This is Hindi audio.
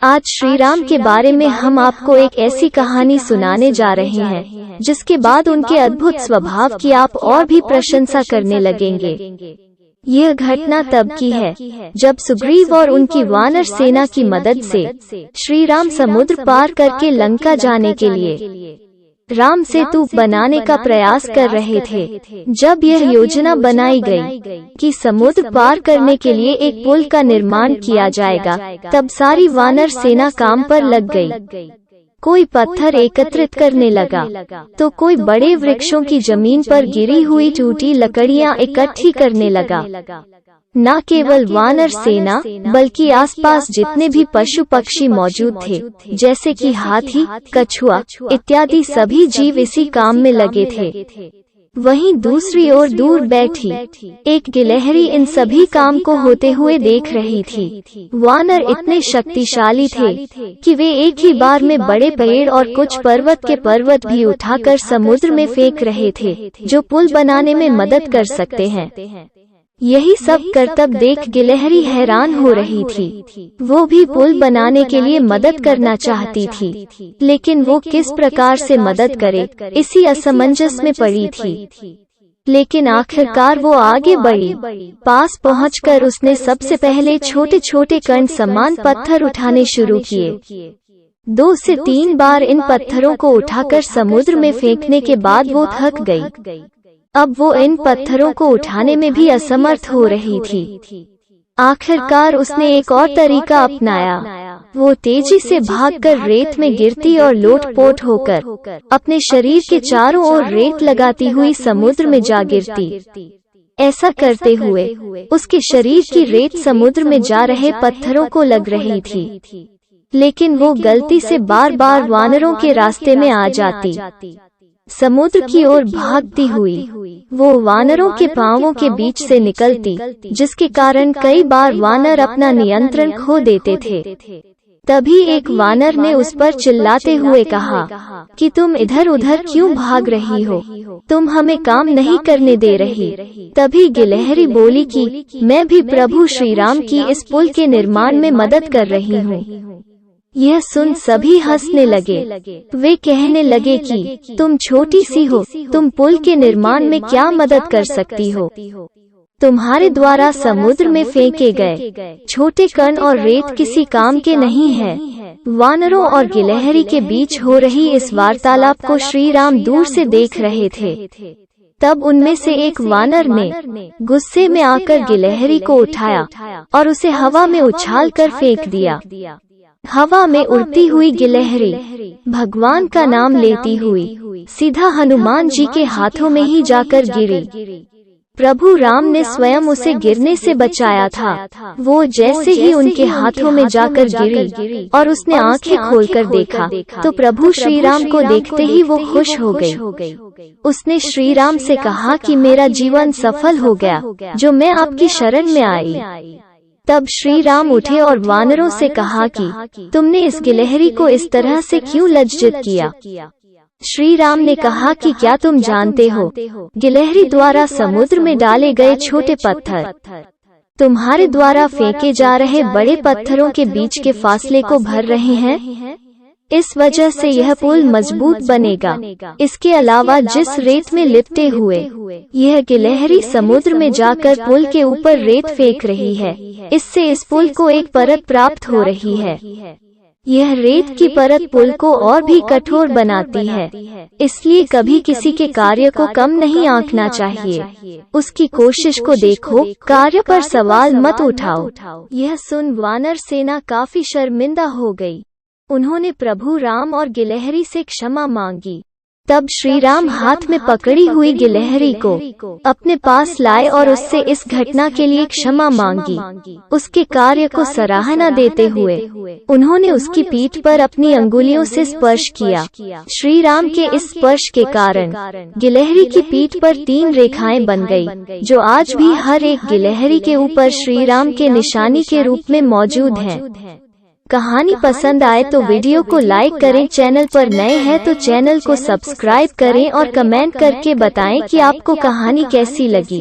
आज श्री राम के बारे में हम आपको एक ऐसी कहानी सुनाने जा रहे हैं जिसके बाद उनके अद्भुत स्वभाव की आप और भी प्रशंसा करने लगेंगे। यह घटना तब की है जब सुग्रीव और उनकी वानर सेना की मदद से श्री राम समुद्र पार करके लंका जाने के लिए राम सेतु बनाने का प्रयास कर रहे थे। जब यह योजना बनाई गई कि समुद्र पार करने के लिए एक पुल का निर्माण किया जाएगा, तब सारी वानर सेना काम पर लग गई। कोई पत्थर एकत्रित करने लगा तो कोई बड़े वृक्षों की जमीन पर गिरी हुई टूटी लकड़ियां इकट्ठी करने लगा। न केवल वानर सेना बल्कि आसपास जितने भी पशु पक्षी मौजूद थे, जैसे कि हाथी, कछुआ इत्यादि सभी जीव इसी काम में लगे थे। वहीं दूसरी ओर दूर बैठी एक गिलहरी इन सभी काम को होते हुए देख रही थी। वानर इतने शक्तिशाली थे कि वे एक ही बार में बड़े पेड़ और कुछ पर्वत के पर्वत भी उठाकर समुद्र में फेंक रहे थे, जो पुल बनाने में मदद कर सकते हैं। यही सब करतब देख गिलहरी हैरान हो रही थी। वो भी पुल बनाने के लिए मदद करना चाहती थी, लेकिन वो किस प्रकार से मदद करे, इसी असमंजस में पड़ी थी। लेकिन आखिरकार वो आगे बढ़ी। पास पहुंचकर उसने सबसे पहले छोटे छोटे कण समान पत्थर उठाने शुरू किए। 2 से 3 बार इन पत्थरों को उठाकर समुद्र में फेंकने के बाद वो थक गई। अब वो इन पत्थरों को उठाने में भी असमर्थ हो रही थी। आखिरकार उसने एक और तरीका अपनाया। वो तेजी से भागकर रेत में गिरती और लोटपोट होकर अपने शरीर के चारों ओर रेत लगाती हुई समुद्र में जा गिरती। ऐसा करते हुए उसके शरीर की रेत समुद्र में जा रहे पत्थरों को लग रही थी, लेकिन वो गलती से बार बार वानरों के रास्ते में आ जाती। समुद्र की ओर भागती हुई वो वानरों के पांवों के बीच से निकलती, जिसके कारण कई बार वानर अपना नियंत्रण खो देते थे। तभी एक वानर ने उस पर चिल्लाते हुए कहा कि तुम इधर उधर क्यों भाग रही हो, तुम हमें काम नहीं करने दे रही। तभी गिलहरी बोली कि मैं भी प्रभु श्री राम की इस पुल के निर्माण में मदद कर रही हूँ। यह सुन सभी हंसने लगे। वे कहने लगे कि तुम छोटी सी हो, तुम पुल के निर्माण में क्या मदद कर सकती हो। तुम्हारे द्वारा समुद्र में फेंके गए छोटे कण और रेत किसी काम के नहीं है। वानरों और गिलहरी के बीच हो रही इस वार्तालाप को श्री राम दूर से देख रहे थे। तब उनमें से एक वानर ने गुस्से में आकर गिलहरी को उठाया और उसे हवा में उछालकर फेंक दिया। हवा में उड़ती हुई गिलहरी भगवान का नाम लेती हुई सीधा हनुमान जी के हाथों में ही जाकर गिरी। प्रभु राम ने स्वयं उसे गिरने से बचाया था। वो जैसे ही उनके हाथों में जाकर गिरी और उसने आंखें खोलकर देखा तो प्रभु श्री राम को देखते ही वो खुश हो गई। उसने श्री राम से कहा कि मेरा जीवन सफल हो गया, जो मैं आपकी शरण में आई। तब श्री राम उठे और वानरों से कहा कि तुमने इस गिलहरी को इस तरह से क्यों लज्जित किया। श्री राम ने कहा कि क्या तुम जानते हो, गिलहरी द्वारा समुद्र में डाले गए छोटे पत्थर तुम्हारे द्वारा फेंके जा रहे बड़े पत्थरों के बीच के फासले को भर रहे हैं। इस वजह से यह पुल मजबूत बनेगा। इसके अलावा जिस रेत में लिपटे हुए यह गिलहरी समुद्र में जाकर पुल के ऊपर रेत फेंक रही है, इससे इस पुल को एक परत प्राप्त हो रही है। यह रेत की परत पुल को और भी कठोर बनाती है, इसलिए कभी किसी के कार्य को कम नहीं आंकना चाहिए। उसकी कोशिश को देखो, कार्य पर सवाल मत उठाओ। यह सुन वानर सेना काफी शर्मिंदा हो गई। उन्होंने प्रभु राम और गिलहरी से क्षमा मांगी। तब श्री राम हाथ में पकड़ी हुई गिलहरी को अपने पास लाए और उससे इस घटना के लिए क्षमा मांगी। उसके कार्य को सराहना देते हुए उन्होंने उसकी पीठ पर अपनी अंगुलियों से स्पर्श किया। श्री राम के इस स्पर्श के कारण गिलहरी की पीठ पर 3 रेखाएं बन गई, जो आज भी हर एक गिलहरी के ऊपर श्री राम के निशानी के रूप में मौजूद हैं। कहानी पसंद आए तो वीडियो को लाइक करें, चैनल पर नए हैं तो चैनल को सब्सक्राइब करें और कमेंट करके बताएं कि आपको कहानी कैसी लगी।